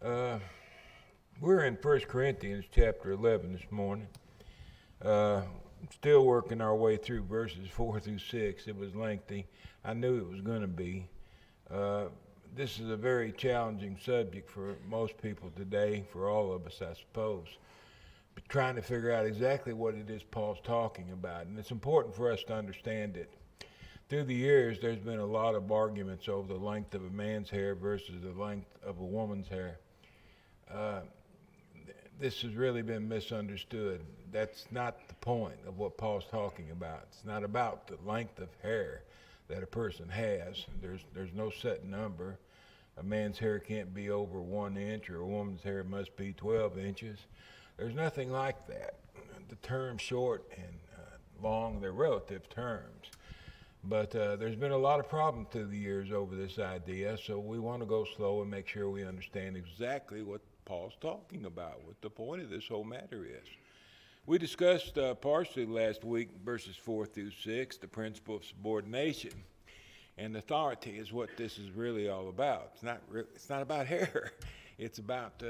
Uh, we're in 1 Corinthians chapter 11 this morning. Uh, Still working our way through verses 4 through 6. It was lengthy. I knew it was going to be. Uh, this is a very challenging subject for most people today, for all of us, I suppose. But trying to figure out exactly what it is Paul's talking about. And it's important for us to understand it. Through the years, there's been a lot of arguments over the length of a man's hair versus the length of a woman's hair. Uh, this has really been misunderstood. That's not the point of what Paul's talking about. It's not about the length of hair that a person has. There's no set number. A man's hair can't be over 1 inch, or a woman's hair must be 12 inches. There's nothing like that. The terms short and long, they're relative terms. But there's been a lot of problems through the years over this idea, so we want to go slow and make sure we understand exactly what Paul's talking about, what the point of this whole matter is. We discussed partially last week, verses 4 through 6, the principle of subordination. And authority is what this is really all about. It's not about hair. It's about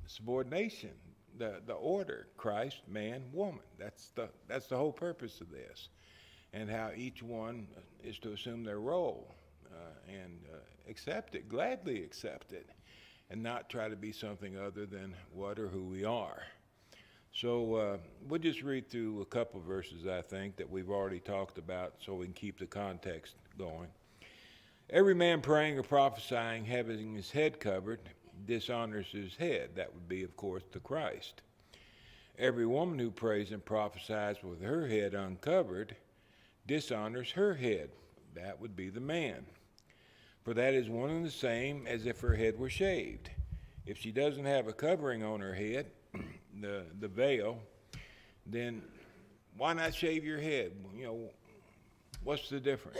subordination, the order, Christ, man, woman. That's the whole purpose of this. And how each one is to assume their role and accept it, gladly accept it, and not try to be something other than what or who we are. So we'll just read through a couple of verses, I think, that we've already talked about so we can keep the context going. Every man praying or prophesying, having his head covered, dishonors his head. That would be, of course, the Christ. Every woman who prays and prophesies with her head uncovered dishonors her head. That would be the man. For that is one and the same as if her head were shaved. If she doesn't have a covering on her head, the veil, then why not shave your head? You know, what's the difference?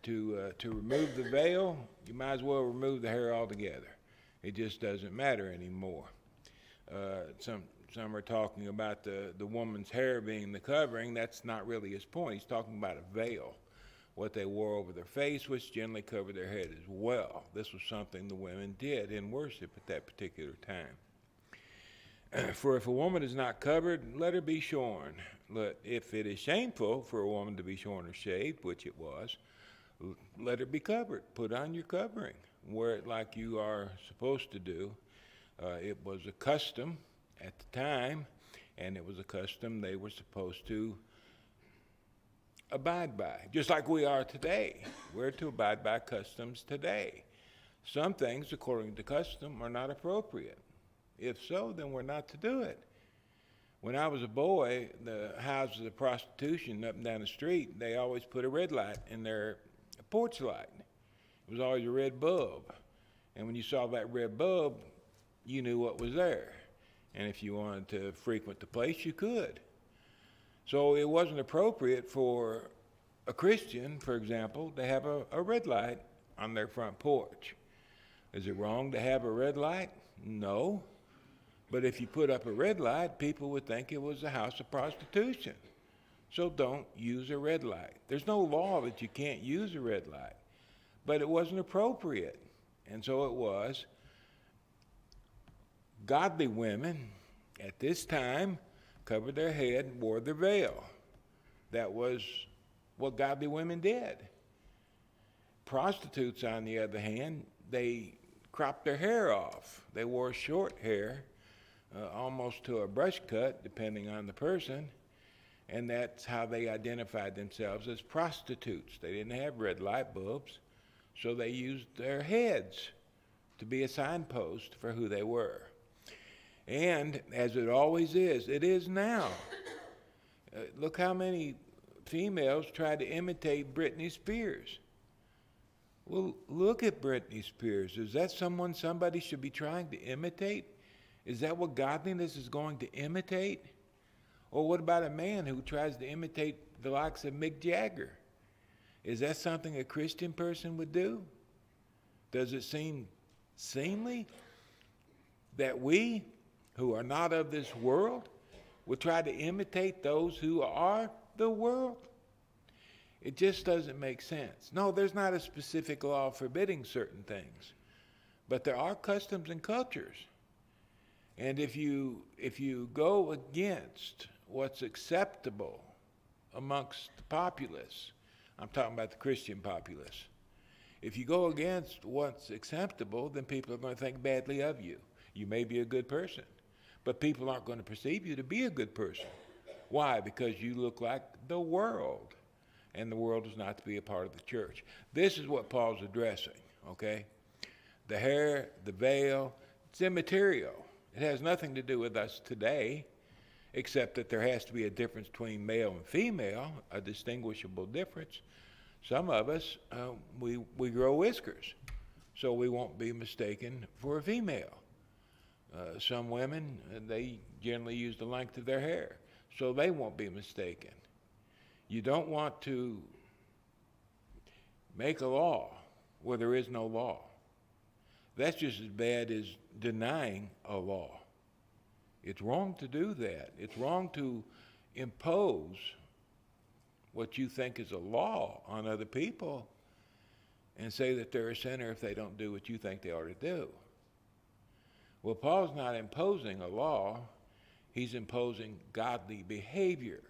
To remove the veil, you might as well remove the hair altogether. It just doesn't matter anymore. Some are talking about the woman's hair being the covering. That's not really his point. He's talking about a veil, what they wore over their face, which generally covered their head as well. This was something the women did in worship at that particular time. For if a woman is not covered, let her be shorn. If it is shameful for a woman to be shorn or shaved, which it was, let her be covered. Put on your covering. Wear it like you are supposed to do. It was a custom at the time, and it was a custom they were supposed to abide by, just like we are today. We're to abide by customs today. Some things, according to custom, are not appropriate. If so, then we're not to do it. When I was a boy, the houses of prostitution up and down the street, they always put a red light in their porch light. It was always a red bulb. And when you saw that red bulb, you knew what was there. And if you wanted to frequent the place, you could. So it wasn't appropriate for a Christian, for example, to have a red light on their front porch. Is it wrong to have a red light? No. But if you put up a red light, people would think it was a house of prostitution. So don't use a red light. There's no law that you can't use a red light. But it wasn't appropriate. And so it was. Godly women at this time covered their head and wore their veil. That was what godly women did. Prostitutes, on the other hand, they cropped their hair off. They wore short hair, almost to a brush cut, depending on the person, and that's how they identified themselves as prostitutes. They didn't have red light bulbs, so they used their heads to be a signpost for who they were. And as it always is, it is now. Look how many females try to imitate Britney Spears. Well, look at Britney Spears. Is that someone somebody should be trying to imitate? Is that what godliness is going to imitate? Or what about a man who tries to imitate the likes of Mick Jagger? Is that something a Christian person would do? Does it seem seemly that we, who are not of this world, would try to imitate those who are the world? It just doesn't make sense. No, there's not a specific law forbidding certain things. But there are customs and cultures. And if you go against what's acceptable amongst the populace, I'm talking about the Christian populace, if you go against what's acceptable, then people are going to think badly of you. You may be a good person, but people aren't going to perceive you to be a good person. Why? Because you look like the world, and the world is not to be a part of the church. This is what Paul's addressing, okay? The hair, the veil, it's immaterial. It has nothing to do with us today, except that there has to be a difference between male and female, a distinguishable difference. Some of us, we grow whiskers, so we won't be mistaken for a female. Some women, they generally use the length of their hair, so they won't be mistaken. You don't want to make a law where there is no law. That's just as bad as denying a law. It's wrong to do that. It's wrong to impose what you think is a law on other people and say that they're a sinner if they don't do what you think they ought to do. Well, Paul's not imposing a law. He's imposing godly behavior.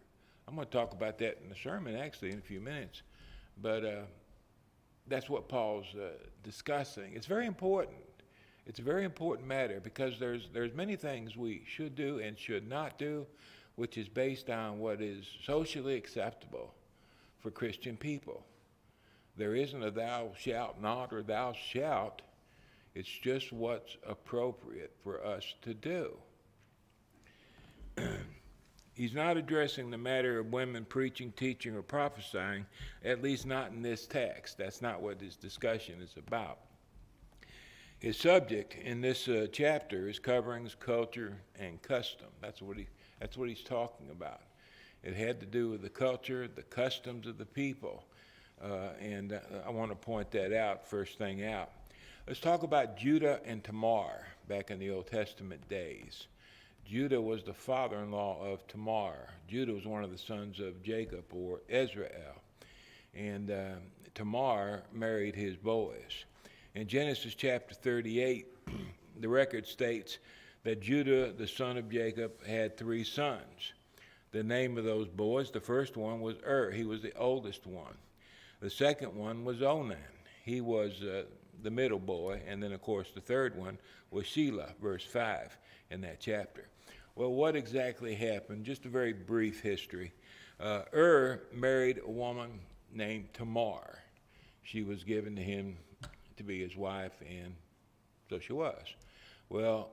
I'm going to talk about that in the sermon, actually, in a few minutes. But that's what Paul's discussing. It's very important. It's a very important matter because there's many things we should do and should not do, which is based on what is socially acceptable for Christian people. There isn't a thou shalt not or thou shalt. It's just what's appropriate for us to do. He's not addressing the matter of women preaching, teaching, or prophesying, at least not in this text. That's not what this discussion is about. His subject in this chapter is coverings, culture, and custom. That's what he's talking about. It had to do with the culture, the customs of the people, and I want to point that out first thing out. Let's talk about Judah and Tamar back in the Old Testament days. Judah was the father-in-law of Tamar. Judah was one of the sons of Jacob, or Israel, and Tamar married his Boaz. In Genesis chapter 38, the record states that Judah, the son of Jacob, had 3 sons. The name of those boys, the first one was He was the oldest one. The second one was Onan. He was the middle boy. And then, of course, the third one was Shelah, verse 5 in that chapter. Well, what exactly happened? Just a very brief history. Married a woman named Tamar. She was given to him to be his wife, and so she was. Well,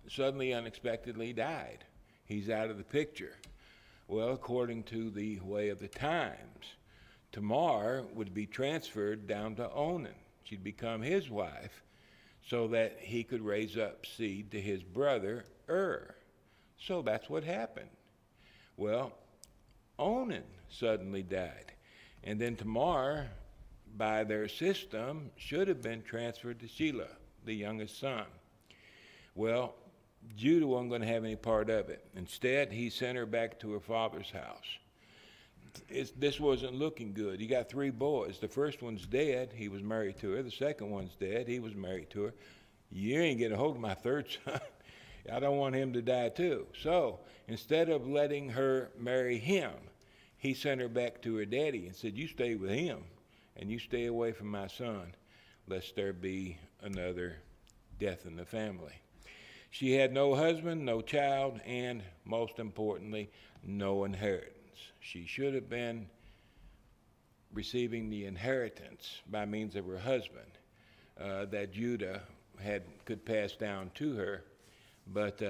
suddenly, unexpectedly died. He's out of the picture. Well, according to the way of the times, Tamar would be transferred down to Onan. She'd become his wife so that he could raise up seed to his brother, So that's what happened. Well, Onan suddenly died. And then Tamar, by their system, should have been transferred to Shelah, the youngest son. Well, Judah wasn't going to have any part of it. Instead, he sent her back to her father's house. This wasn't looking good. You got 3 boys. The first one's dead. He was married to her. The second one's dead. He was married to her. You ain't getting a hold of my third son. I don't want him to die too. So instead of letting her marry him, he sent her back to her daddy and said, you stay with him and you stay away from my son, lest there be another death in the family. She had no husband, no child, and most importantly, no inheritance. She should have been receiving the inheritance by means of her husband that Judah could pass down to her, but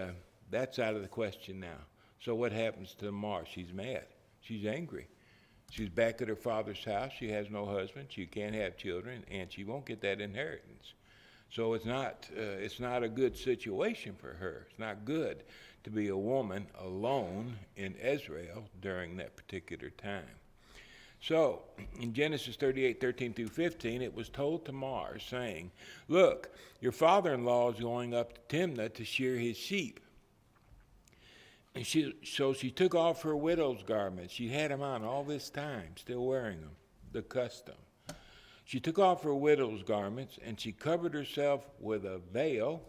that's out of the question now. So what happens to Tamar? She's mad. She's angry. She's back at her father's house. She has no husband. She can't have children, and she won't get that inheritance. So it's not a good situation for her. It's not good to be a woman alone in Israel during that particular time. So in Genesis 38:13 through 15, it was told Tamar, saying, look, your father-in-law is going up to Timnah to shear his sheep. And so she took off her widow's garments. She had them on all this time, still wearing them, the custom. She took off her widow's garments, and she covered herself with a veil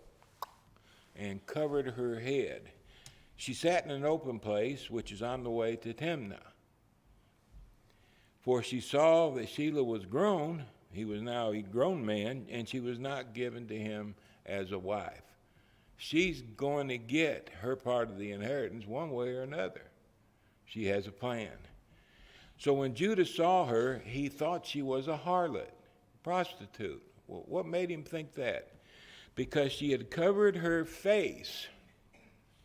and covered her head. She sat in an open place, which is on the way to Timnah. For she saw that Shelah was grown, he was now a grown man, and she was not given to him as a wife. She's going to get her part of the inheritance one way or another. She has a plan. So when Judah saw her, he thought she was a harlot, prostitute. Well, what made him think that? Because she had covered her face.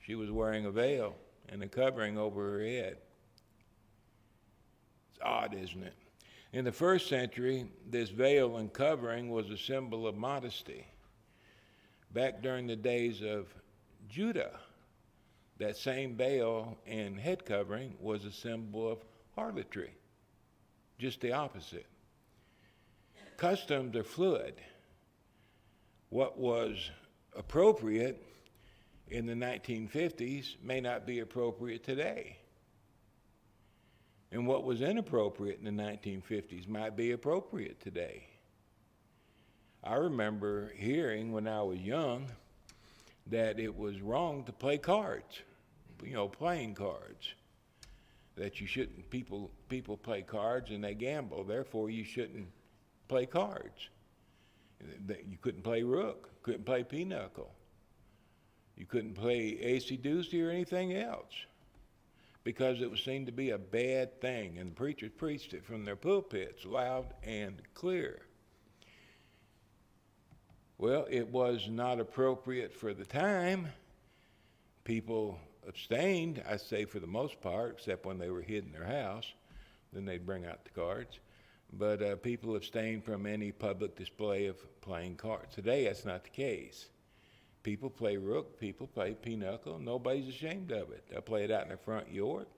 She was wearing a veil and a covering over her head. It's odd, isn't it? In the first century, this veil and covering was a symbol of modesty. Back during the days of Judah, that same veil and head covering was a symbol of harlotry, just the opposite. Customs are fluid. What was appropriate in the 1950s may not be appropriate today. And what was inappropriate in the 1950s might be appropriate today. I remember hearing when I was young that it was wrong to play cards, playing cards. That you shouldn't, people play cards and they gamble, therefore you shouldn't play cards. You couldn't play rook, couldn't play pinochle. You couldn't play ace-deuce or anything else because it was seen to be a bad thing, and the preachers preached it from their pulpits loud and clear. Well, it was not appropriate for the time. People abstained, I say for the most part, except when they were hid in their house. Then they'd bring out the cards. But people abstained from any public display of playing cards. Today, that's not the case. People play rook, people play pinochle. Nobody's ashamed of it. They'll play it out in their front yard.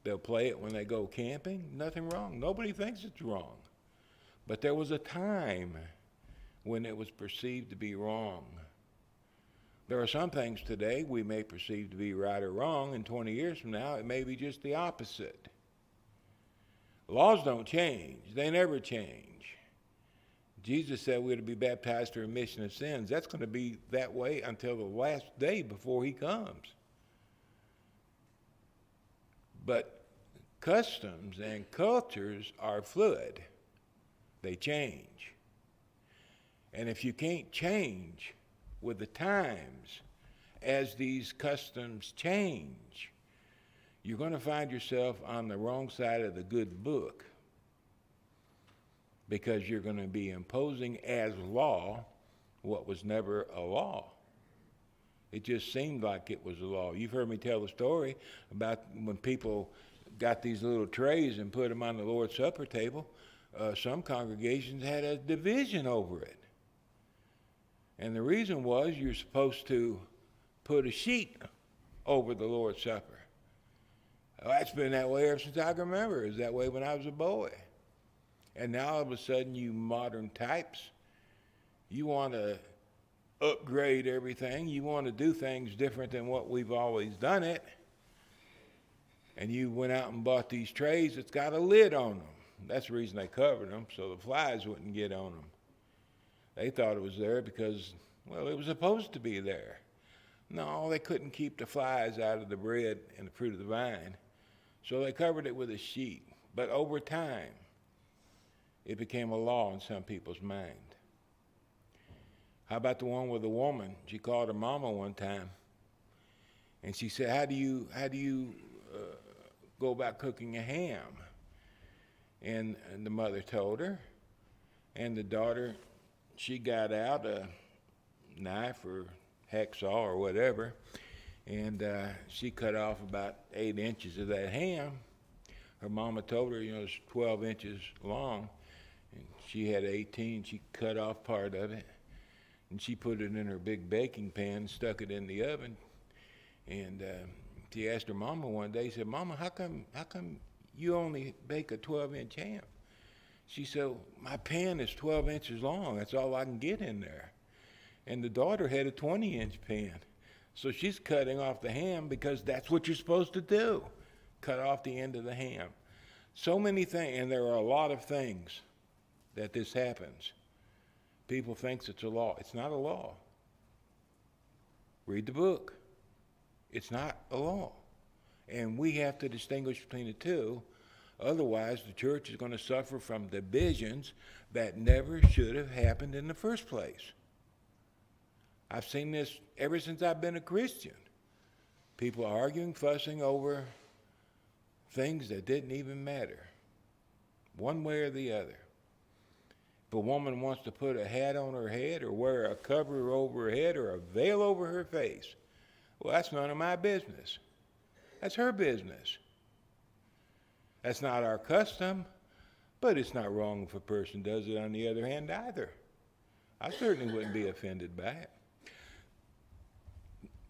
They'll play it when they go camping. Nothing wrong. Nobody thinks it's wrong. But there was a time when it was perceived to be wrong. There are some things today we may perceive to be right or wrong, and 20 years from now it may be just the opposite. Laws don't change. They never change. Jesus said we're to be baptized for remission of sins. That's going to be that way until the last day before he comes. But customs and cultures are fluid. They change. And if you can't change with the times as these customs change, you're going to find yourself on the wrong side of the good book because you're going to be imposing as law what was never a law. It just seemed like it was a law. You've heard me tell the story about when people got these little trays and put them on the Lord's Supper table. Some congregations had a division over it. And the reason was you're supposed to put a sheet over the Lord's Supper. Well, that's been that way ever since I can remember. It was that way when I was a boy. And now all of a sudden, you modern types, you want to upgrade everything. You want to do things different than what we've always done it. And you went out and bought these trays that's got a lid on them. That's the reason they covered them, so the flies wouldn't get on them. They thought it was there because, well, it was supposed to be there. No, they couldn't keep the flies out of the bread and the fruit of the vine. So they covered it with a sheet. But over time, it became a law in some people's mind. How about the one with the woman? She called her mama one time. And she said, how do you go about cooking a ham? And the mother told her. And the daughter, she got out a knife or hacksaw or whatever, and she cut off about 8 inches of that ham. Her mama told her, it's 12 inches long, and she had 18. She cut off part of it, and she put it in her big baking pan and stuck it in the oven. And she asked her mama one day, said, Mama, how come you only bake a 12-inch ham? She said, my pan is 12 inches long. That's all I can get in there. And the daughter had a 20-inch pan. So she's cutting off the ham because that's what you're supposed to do. Cut off the end of the ham. So many things, and there are a lot of things that this happens. People think it's a law. It's not a law. Read the book. It's not a law. And we have to distinguish between the two. Otherwise, the church is going to suffer from divisions that never should have happened in the first place. I've seen this ever since I've been a Christian. People arguing, fussing over things that didn't even matter, one way or the other. If a woman wants to put a hat on her head or wear a cover over her head or a veil over her face, well, that's none of my business. That's her business. That's not our custom, but it's not wrong if a person does it on the other hand either. I certainly wouldn't be offended by it.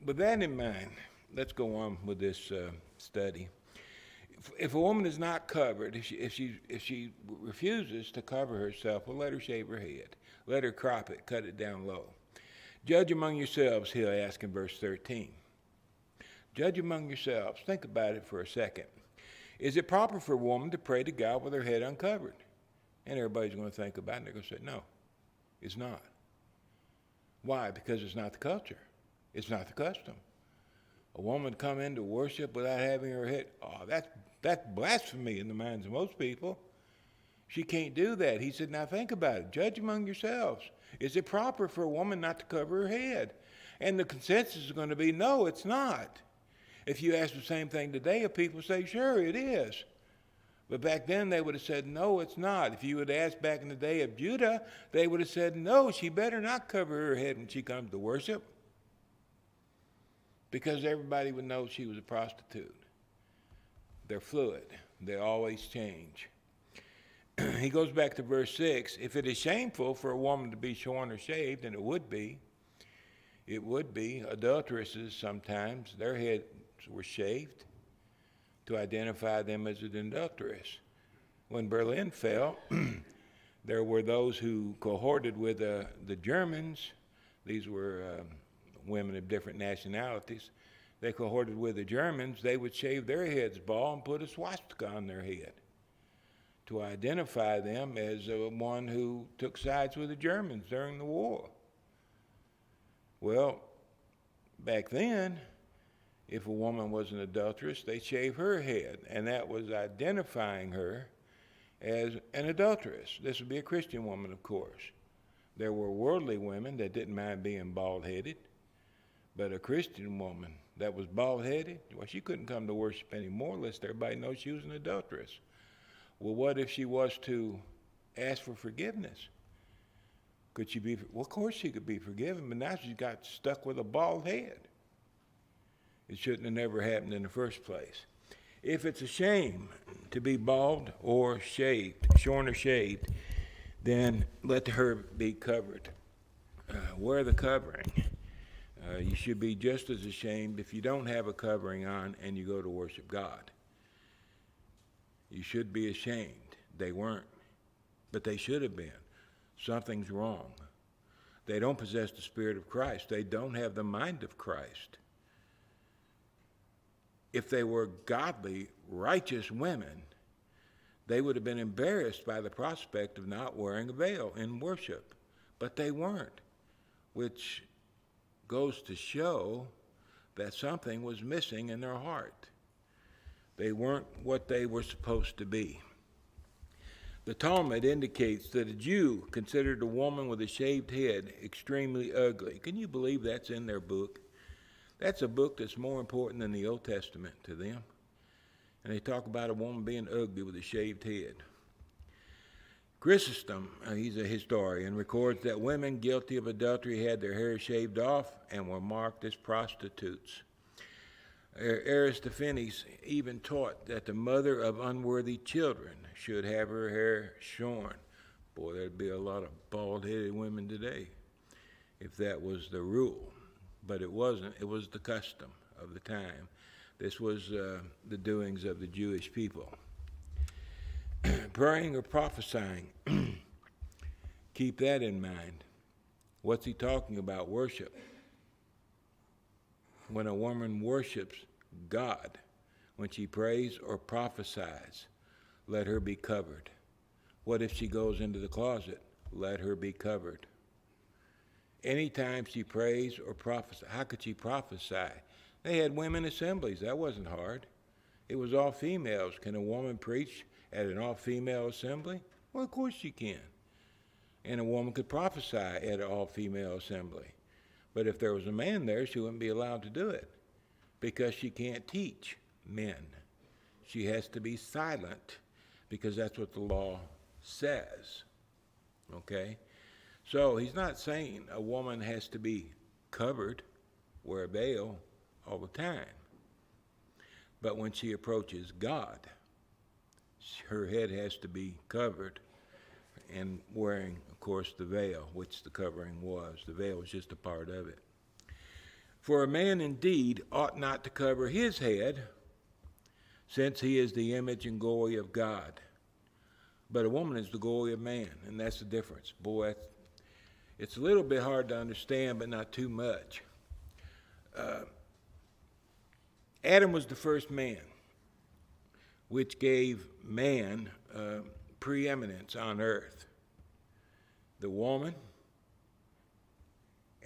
With that in mind, let's go on with this study. If a woman is not covered, if she refuses to cover herself, well, let her shave her head. Let her crop it, cut it down low. Judge among yourselves, he'll ask in verse 13. Judge among yourselves. Think about it for a second. Is it proper for a woman to pray to God with her head uncovered? And everybody's going to think about it, and they're going to say, no, it's not. Why? Because it's not the culture. It's not the custom. A woman come into worship without having her head, that's blasphemy in the minds of most people. She can't do that. He said, now think about it. Judge among yourselves. Is it proper for a woman not to cover her head? And the consensus is going to be, no, it's not. If you ask the same thing today, people say, sure, it is. But back then they would have said, no, it's not. If you would have asked back in the day of Judah, they would have said, no, she better not cover her head when she comes to worship, because everybody would know she was a prostitute. They're fluid. They always change. He goes back to verse 6. If it is shameful for a woman to be shorn or shaved, and it would be, adulteresses sometimes, their heads were shaved to identify them as an adulteress. When Berlin fell, there were those who cohorted with the Germans. These were women of different nationalities. They cohorted with the Germans. They would shave their heads bald and put a swastika on their head to identify them as one who took sides with the Germans during the war. Well, back then, if a woman was an adulteress, they shaved her head, and that was identifying her as an adulteress. This would be a Christian woman, of course. There were worldly women that didn't mind being bald-headed, but a Christian woman that was bald-headed, well, she couldn't come to worship anymore lest everybody knows she was an adulteress. Well, what if she was to ask for forgiveness? Could she be? Well, of course she could be forgiven, but now she's got stuck with a bald head. It shouldn't have never happened in the first place. If it's a shame to be bald or shaved, shorn or shaved, then let her be covered. Wear the covering. You should be just as ashamed if you don't have a covering on and you go to worship God. You should be ashamed. They weren't, but they should have been. Something's wrong. They don't possess the Spirit of Christ. They don't have the mind of Christ. If they were godly, righteous women, they would have been embarrassed by the prospect of not wearing a veil in worship. But they weren't, which goes to show that something was missing in their heart. They weren't what they were supposed to be. The Talmud indicates that a Jew considered a woman with a shaved head extremely ugly. Can you believe that's in their book? That's a book that's more important than the Old Testament to them. And they talk about a woman being ugly with a shaved head. Chrysostom, he's a historian, records that women guilty of adultery had their hair shaved off and were marked as prostitutes. Aristophanes even taught that the mother of unworthy children should have her hair shorn. Boy, there'd be a lot of bald-headed women today if that was the rule. But it wasn't. It was the custom of the time. This was the doings of the Jewish people. Praying or prophesying, keep that in mind. What's he talking about? Worship. When a woman worships God, when she prays or prophesies, let her be covered. What if she goes into the closet? Let her be covered. Anytime she prays or prophesies, how could she prophesy? They had women assemblies. That wasn't hard. It was all females. Can a woman preach at an all-female assembly? Well, of course she can. And a woman could prophesy at an all-female assembly. But if there was a man there, she wouldn't be allowed to do it because she can't teach men. She has to be silent because that's what the law says. Okay? So he's not saying a woman has to be covered, wear a veil all the time. But when she approaches God, her head has to be covered and wearing, of course, the veil, which the covering was. The veil was just a part of it. For a man indeed ought not to cover his head, since he is the image and glory of God. But a woman is the glory of man, and that's the difference. Boy, it's a little bit hard to understand, but not too much. Adam was the first man, which gave man preeminence on earth. The woman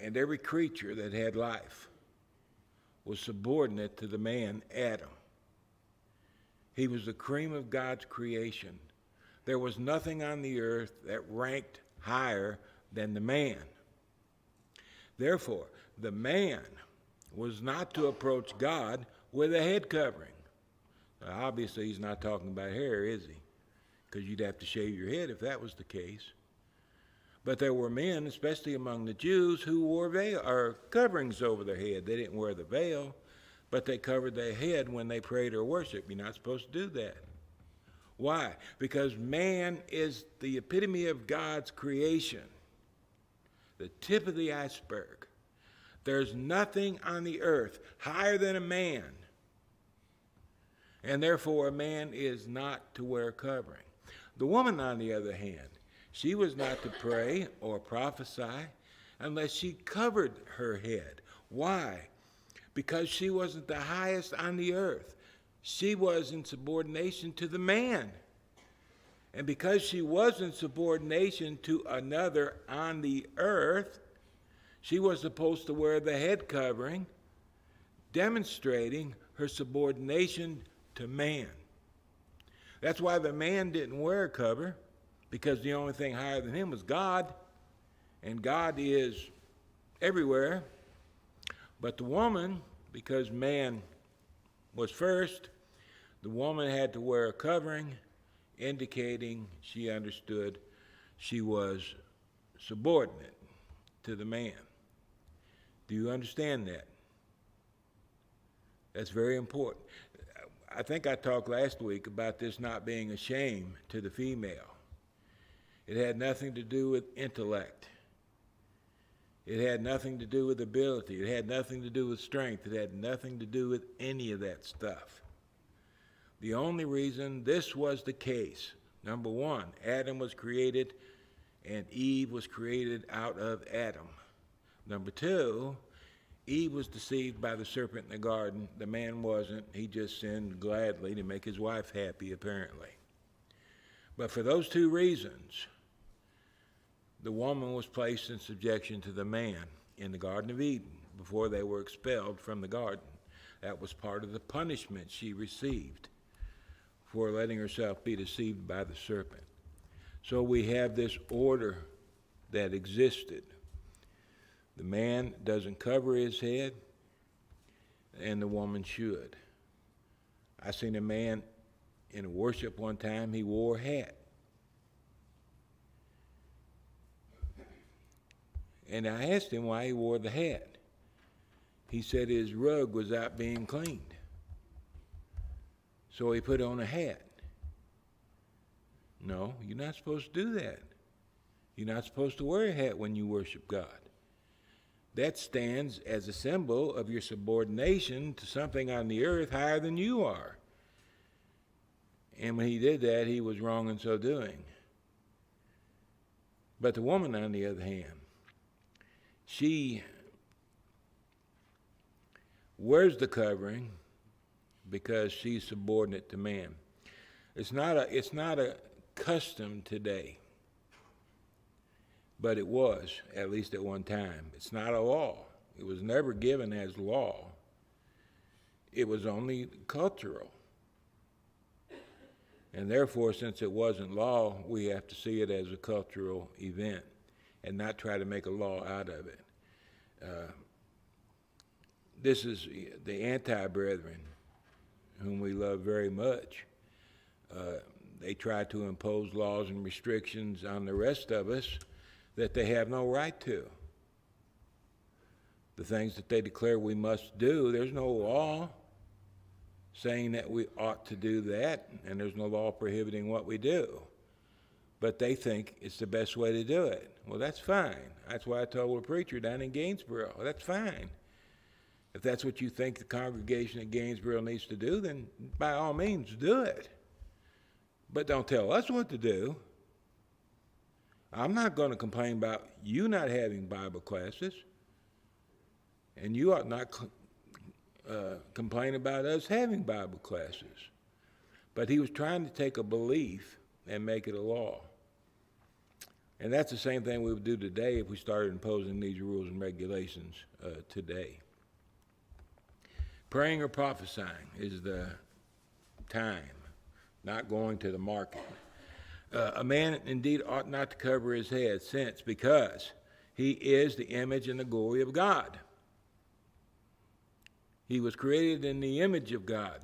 and every creature that had life was subordinate to the man, Adam. He was the cream of God's creation. There was nothing on the earth that ranked higher than the man. Therefore, the man was not to approach God with a head covering. Now, obviously, he's not talking about hair, is he? Because you'd have to shave your head if that was the case. But there were men, especially among the Jews, who wore veil or coverings over their head. They didn't wear the veil, but they covered their head when they prayed or worshiped. You're not supposed to do that. Why? Because man is the epitome of God's creation, the tip of the iceberg. There's nothing on the earth higher than a man, and therefore a man is not to wear covering. The woman, on the other hand, she was not to pray or prophesy unless she covered her head. Why? Because she wasn't the highest on the earth. She was in subordination to the man. And because she was in subordination to another on the earth, she was supposed to wear the head covering, demonstrating her subordination to man. That's why the man didn't wear a cover, because the only thing higher than him was God, and God is everywhere. But the woman, because man was first, the woman had to wear a covering, indicating she understood she was subordinate to the man. Do you understand that? That's very important. I think I talked last week about this not being a shame to the female. It had nothing to do with intellect. It had nothing to do with ability. It had nothing to do with strength. It had nothing to do with any of that stuff. The only reason this was the case, number one, Adam was created and Eve was created out of Adam. Number two, Eve was deceived by the serpent in the garden. The man wasn't. He just sinned gladly to make his wife happy, apparently. But for those two reasons, the woman was placed in subjection to the man in the Garden of Eden before they were expelled from the garden. That was part of the punishment she received for letting herself be deceived by the serpent. So we have this order that existed. The man doesn't cover his head, and the woman should. I seen a man in a worship one time, he wore a hat. And I asked him why he wore the hat. He said his rug was out being cleaned. So he put on a hat. No, you're not supposed to do that. You're not supposed to wear a hat when you worship God. That stands as a symbol of your subordination to something on the earth higher than you are. And when he did that, he was wrong in so doing. But the woman, on the other hand, she wears the covering because she's subordinate to man. It's not a custom today, but it was, at least at one time. It's not a law. It was never given as law. It was only cultural. And therefore, since it wasn't law, we have to see it as a cultural event and not try to make a law out of it. This is the anti-brethren, whom we love very much. They try to impose laws and restrictions on the rest of us that they have no right to. The things that they declare we must do, there's no law saying that we ought to do that, and there's no law prohibiting what we do. But they think it's the best way to do it. Well, that's fine. That's why I told a preacher down in Gainesboro, that's fine. If that's what you think the congregation at Gainesboro needs to do, then by all means do it. But don't tell us what to do. I'm not going to complain about you not having Bible classes, and you ought not complain about us having Bible classes. But he was trying to take a belief and make it a law. And that's the same thing we would do today if we started imposing these rules and regulations today. Praying or prophesying is the time, not going to the market. A man indeed ought not to cover his head, because he is the image and the glory of God. He was created in the image of God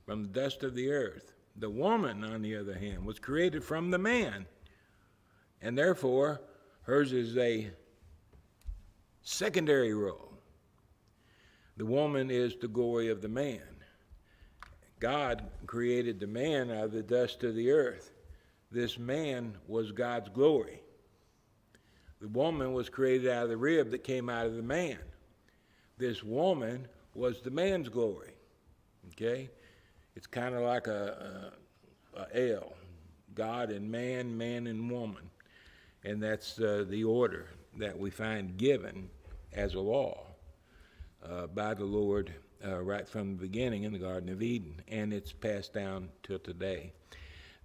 from the dust of the earth. The woman, on the other hand, was created from the man, and therefore hers is a secondary role. The woman is the glory of the man. God created the man out of the dust of the earth. This man was God's glory. The woman was created out of the rib that came out of the man. This woman was the man's glory. Okay? It's kind of like a L. God and man, man and woman. And that's the order that we find given as a law by the Lord right from the beginning in the Garden of Eden. And it's passed down till today.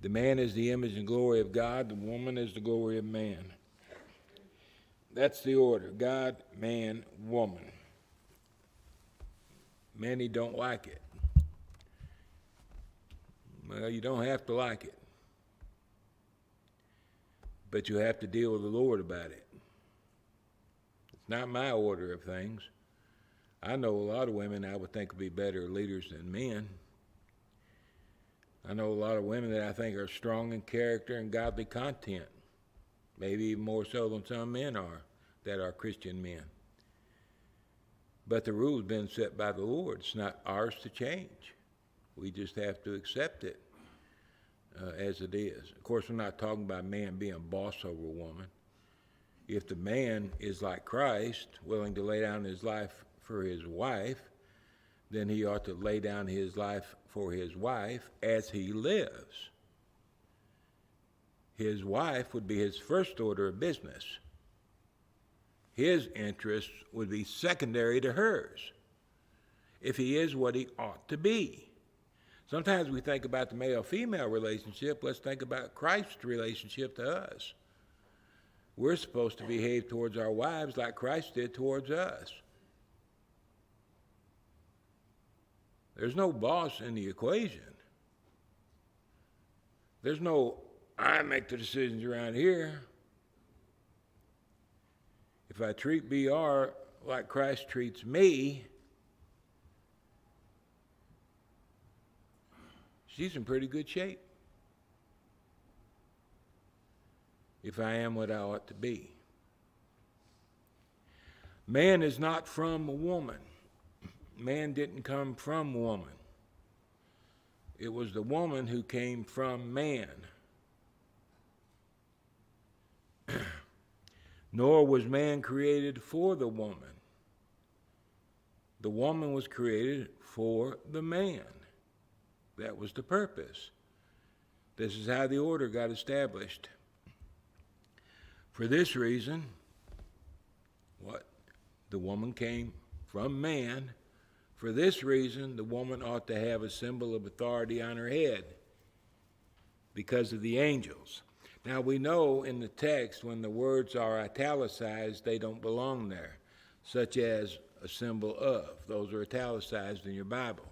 The man is the image and glory of God. The woman is the glory of man. That's the order. God, man, woman. Many don't like it. Well, you don't have to like it. But you have to deal with the Lord about it. It's not my order of things. I know a lot of women I would think would be better leaders than men. I know a lot of women that I think are strong in character and godly content, maybe even more so than some men are that are Christian men. But the rule's been set by the Lord. It's not ours to change. We just have to accept it as it is. Of course, we're not talking about man being boss over a woman. If the man is like Christ, willing to lay down his life for his wife, then he ought to lay down his life for his wife as he lives. His wife would be his first order of business. His interests would be secondary to hers, if he is what he ought to be. Sometimes we think about the male-female relationship. Let's think about Christ's relationship to us. We're supposed to behave towards our wives like Christ did towards us. There's no boss in the equation. There's no, I make the decisions around here. If I treat BR like Christ treats me, she's in pretty good shape. If I am what I ought to be. Man is not from a woman. Man didn't come from woman. It was the woman who came from man. Nor was man created for the woman. The woman was created for the man. That was the purpose. This is how the order got established. For this reason, the woman came from man. For this reason, the woman ought to have a symbol of authority on her head. because of the angels. Now we know in the text when the words are italicized, they don't belong there, such as a symbol of. Those are italicized in your Bible.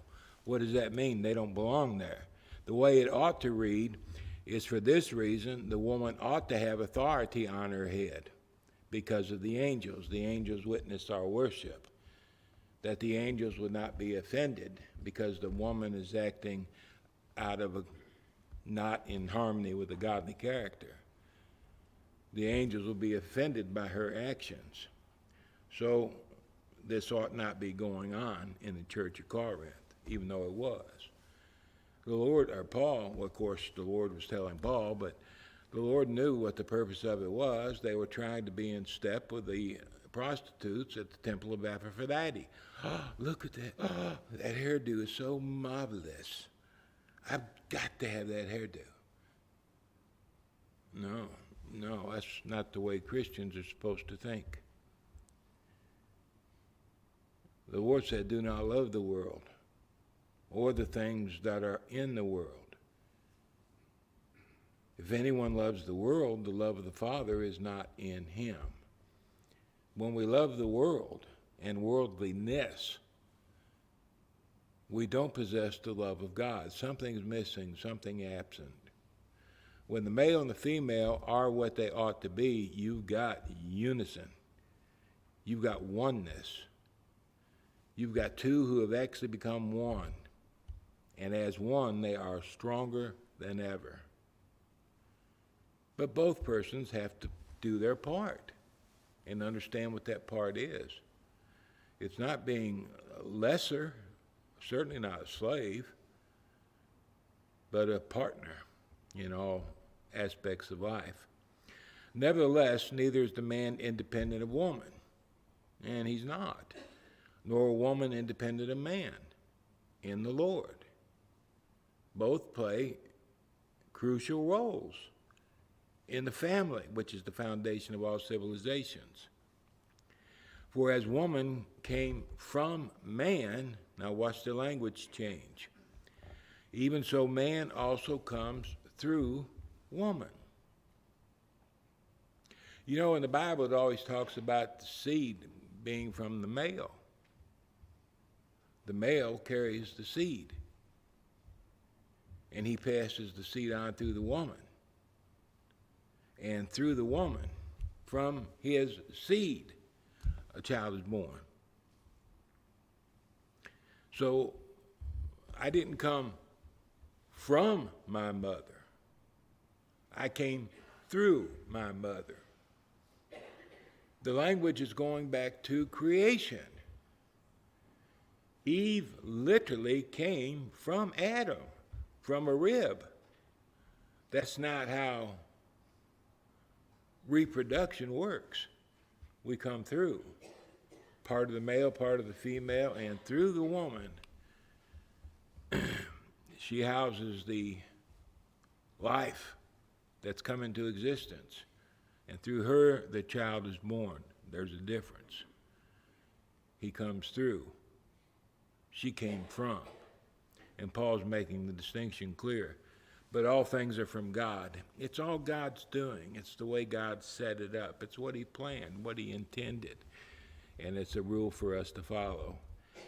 What does that mean? They don't belong there. The way it ought to read is, for this reason, the woman ought to have authority on her head because of the angels. The angels witness our worship, that the angels would not be offended because the woman is acting out of not in harmony with the godly character. The angels will be offended by her actions. So this ought not be going on in the church of Corinth, even though it was. The Lord, or Paul, well, of course the Lord was telling Paul, but the Lord knew what the purpose of it was. They were trying to be in step with the prostitutes at the temple of Aphrodite. Oh, look at that. Oh, that hairdo is so marvelous. I've got to have that hairdo. No, that's not the way Christians are supposed to think. The Lord said, do not love the world or the things that are in the world. If anyone loves the world, the love of the Father is not in him. When we love the world and worldliness, we don't possess the love of God. Something's missing, something absent. When the male and the female are what they ought to be, you've got unison. You've got oneness. You've got two who have actually become one. And as one, they are stronger than ever. But both persons have to do their part and understand what that part is. It's not being lesser, certainly not a slave, but a partner in all aspects of life. Nevertheless, neither is the man independent of woman, and he's not, nor a woman independent of man in the Lord. Both play crucial roles in the family, which is the foundation of all civilizations. For as woman came from man, now watch the language change, even so man also comes through woman. You know, in the Bible it always talks about the seed being from the male. The male carries the seed, and he passes the seed on through the woman. And through the woman, from his seed, a child is born. So I didn't come from my mother. I came through my mother. The language is going back to creation. Eve literally came from Adam, from a rib. That's not how reproduction works. We come through. Part of the male, part of the female, and through the woman, she houses the life that's come into existence. And through her, the child is born. There's a difference. He comes through. She came from. And Paul's making the distinction clear. But all things are from God. It's all God's doing. It's the way God set it up. It's what he planned, what he intended. And it's a rule for us to follow.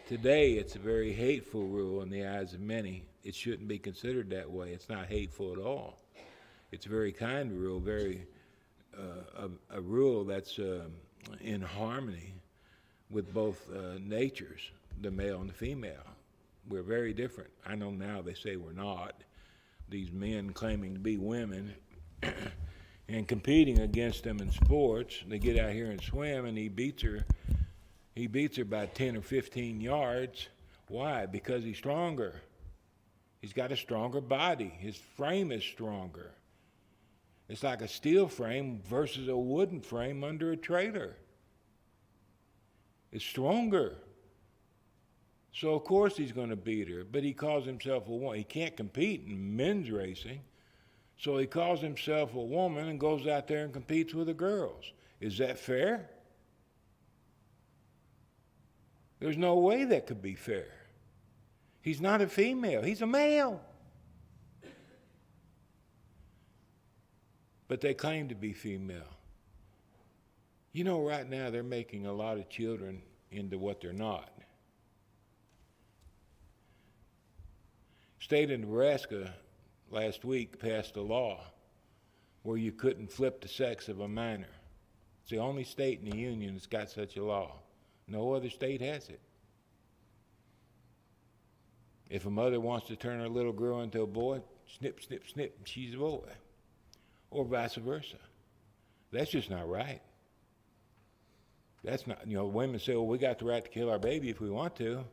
Today, it's a very hateful rule in the eyes of many. It shouldn't be considered that way. It's not hateful at all. It's a very kind rule, a rule that's in harmony with both natures, the male and the female. We're very different. I know now they say we're not. These men claiming to be women and competing against them in sports. They get out here and swim, and he beats her by 10 or 15 yards. Why? Because he's stronger. He's got a stronger body. His frame is stronger. It's like a steel frame versus a wooden frame under a trailer. It's stronger. So of course he's going to beat her, but he calls himself a woman. He can't compete in men's racing, so he calls himself a woman and goes out there and competes with the girls. Is that fair? There's no way that could be fair. He's not a female. He's a male. but they claim to be female. You know, right now they're making a lot of children into what they're not. State of Nebraska last week passed a law where you couldn't flip the sex of a minor. It's the only state in the union that's got such a law. No other state has it. If a mother wants to turn her little girl into a boy, snip, snip, snip, she's a boy. Or vice versa. That's just not right. That's not, women say, well, we got the right to kill our baby if we want to.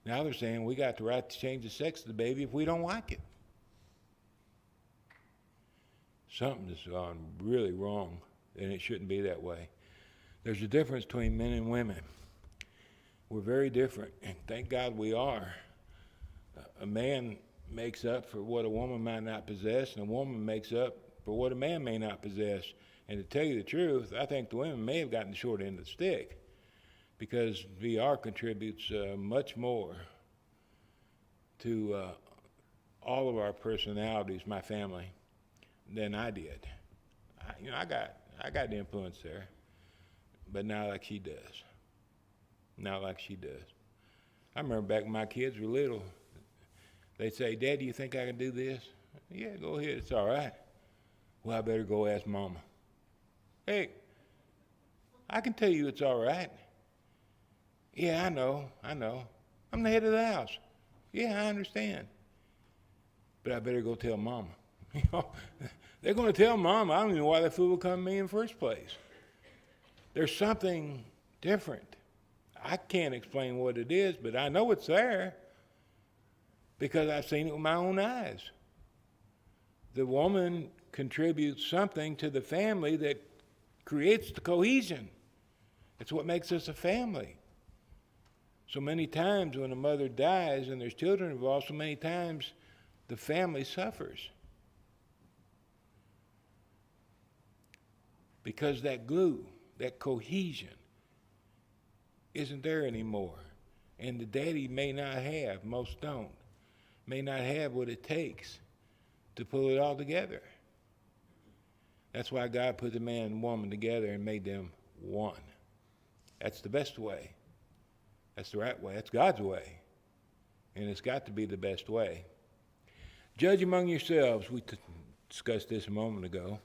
Now they're saying we got the right to change the sex of the baby if we don't like it. Something is gone really wrong, and it shouldn't be that way. There's a difference between men and women. We're very different, and thank God we are. A man makes up for what a woman might not possess, and a woman makes up for what a man may not possess. And to tell you the truth, I think the women may have gotten the short end of the stick, because VR contributes much more to all of our personalities, my family, than I did. I got the influence there, but not like she does. Not like she does. I remember back when my kids were little, they'd say, Dad, do you think I can do this? Yeah, go ahead, it's all right. Well, I better go ask Mama. Hey, I can tell you it's all right. Yeah, I know. I'm the head of the house. Yeah, I understand. But I better go tell Mama. They're going to tell Mama. I don't even know why that fool would come to me in the first place. There's something different. I can't explain what it is, but I know it's there because I've seen it with my own eyes. The woman contributes something to the family that creates the cohesion. It's what makes us a family. So many times when a mother dies and there's children involved, so many times the family suffers. Because that glue, that cohesion, isn't there anymore. And the daddy may not have, most don't, may not have what it takes to pull it all together. That's why God put the man and woman together and made them one. That's the best way. That's the right way. That's God's way. And it's got to be the best way. Judge among yourselves. We discussed this a moment ago.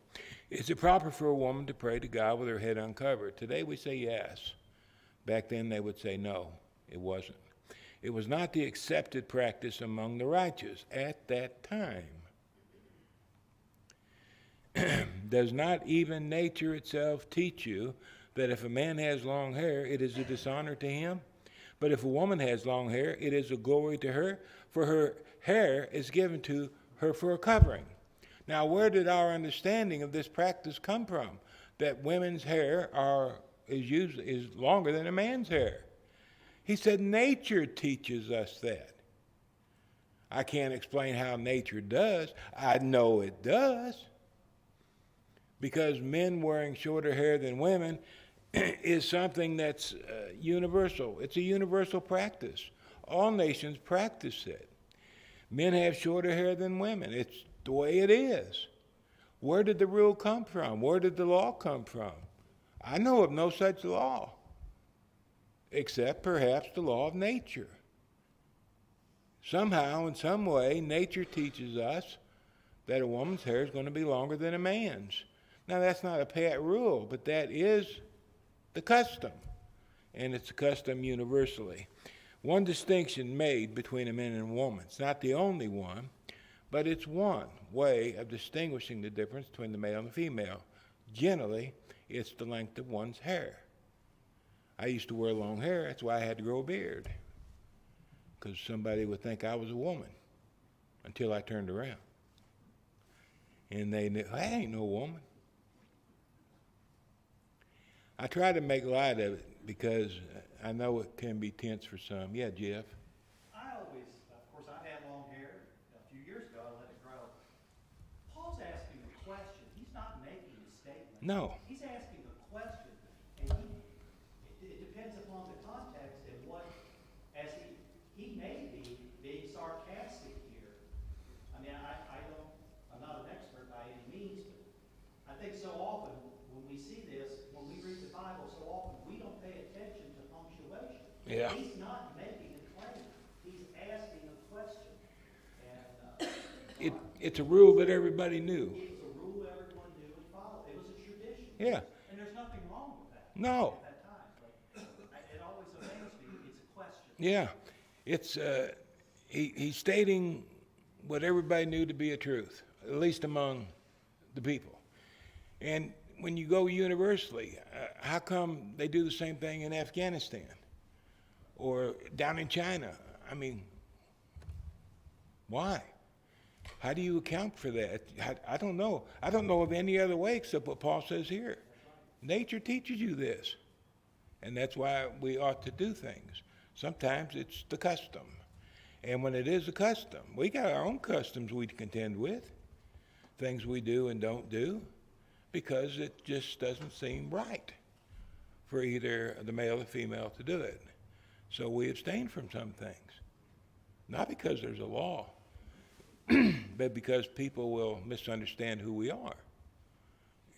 Is it proper for a woman to pray to God with her head uncovered? Today we say yes. Back then they would say no, it wasn't. It was not the accepted practice among the righteous at that time. Does not even nature itself teach you that if a man has long hair, it is a dishonor to him? But if a woman has long hair, it is a glory to her, for her hair is given to her for a covering. Now, where did our understanding of this practice come from? That women's hair is longer than a man's hair. He said nature teaches us that. I can't explain how nature does. I know it does. Because men wearing shorter hair than women is something that's universal. It's a universal practice. All nations practice it. Men have shorter hair than women. It's the way it is. Where did the rule come from? Where did the law come from? I know of no such law, except perhaps the law of nature. Somehow, in some way, nature teaches us that a woman's hair is going to be longer than a man's. Now, that's not a pat rule, but that is the custom, and it's a custom universally. One distinction made between a man and a woman. It's not the only one, but it's one way of distinguishing the difference between the male and the female. Generally, it's the length of one's hair. I used to wear long hair. That's why I had to grow a beard, because somebody would think I was a woman until I turned around. And they knew, I ain't no woman. I try to make light of it because I know it can be tense for some. Yeah, Jeff? I always, of course, I've had long hair. A few years ago, I let it grow. Paul's asking a question. He's not making a statement. No. He's asking a question. And it depends upon the context and what, as he may be being sarcastic here. I mean, I'm not an expert by any means, Yeah. He's not making a claim. He's asking a question. And It's a rule that everybody knew. it was a rule everyone knew and followed. It was a tradition. Yeah. And there's nothing wrong with that. No. At that time. But it always amazes me. It's a question. Yeah. It's he's stating what everybody knew to be a truth, at least among the people. And when you go universally, how come they do the same thing in Afghanistan or down in China? I mean, why? How do you account for that? I don't know. I don't know of any other way except what Paul says here. Nature teaches you this, and that's why we ought to do things. Sometimes it's the custom, and when it is a custom, we got our own customs we contend with, things we do and don't do, because it just doesn't seem right for either the male or female to do it. So we abstain from some things, not because there's a law, but because people will misunderstand who we are.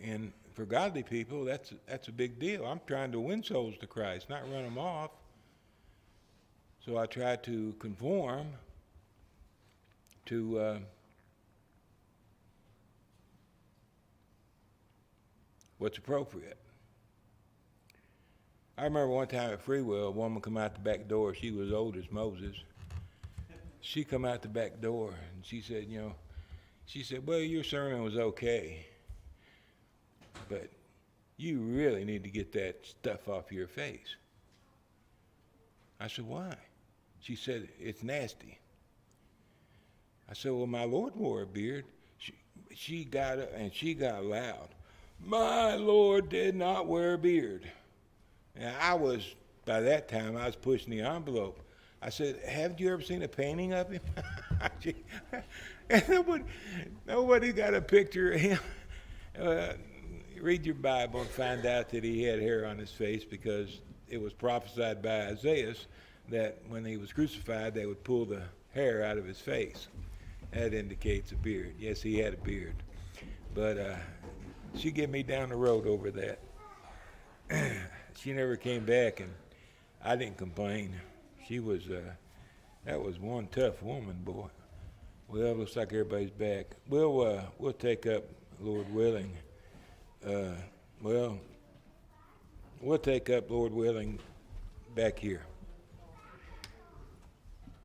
And for godly people, that's a big deal. I'm trying to win souls to Christ, not run them off. So I try to conform to what's appropriate. I remember one time at Free Will, a woman come out the back door. She was old as Moses. She come out the back door and she said, well, your sermon was okay, but you really need to get that stuff off your face. I said, why? She said, it's nasty. I said, well, my Lord wore a beard. She got up and she got loud. My Lord did not wear a beard. And by that time, I was pushing the envelope. I said, haven't you ever seen a painting of him? And nobody got a picture of him. Read your Bible and find out that he had hair on his face, because it was prophesied by Isaiah that when he was crucified, they would pull the hair out of his face. That indicates a beard. Yes, he had a beard. But she get me down the road over that. She never came back, and I didn't complain. She was, that was one tough woman, boy. Well, looks like everybody's back. We'll take up, Lord willing. We'll take up, Lord willing, back here.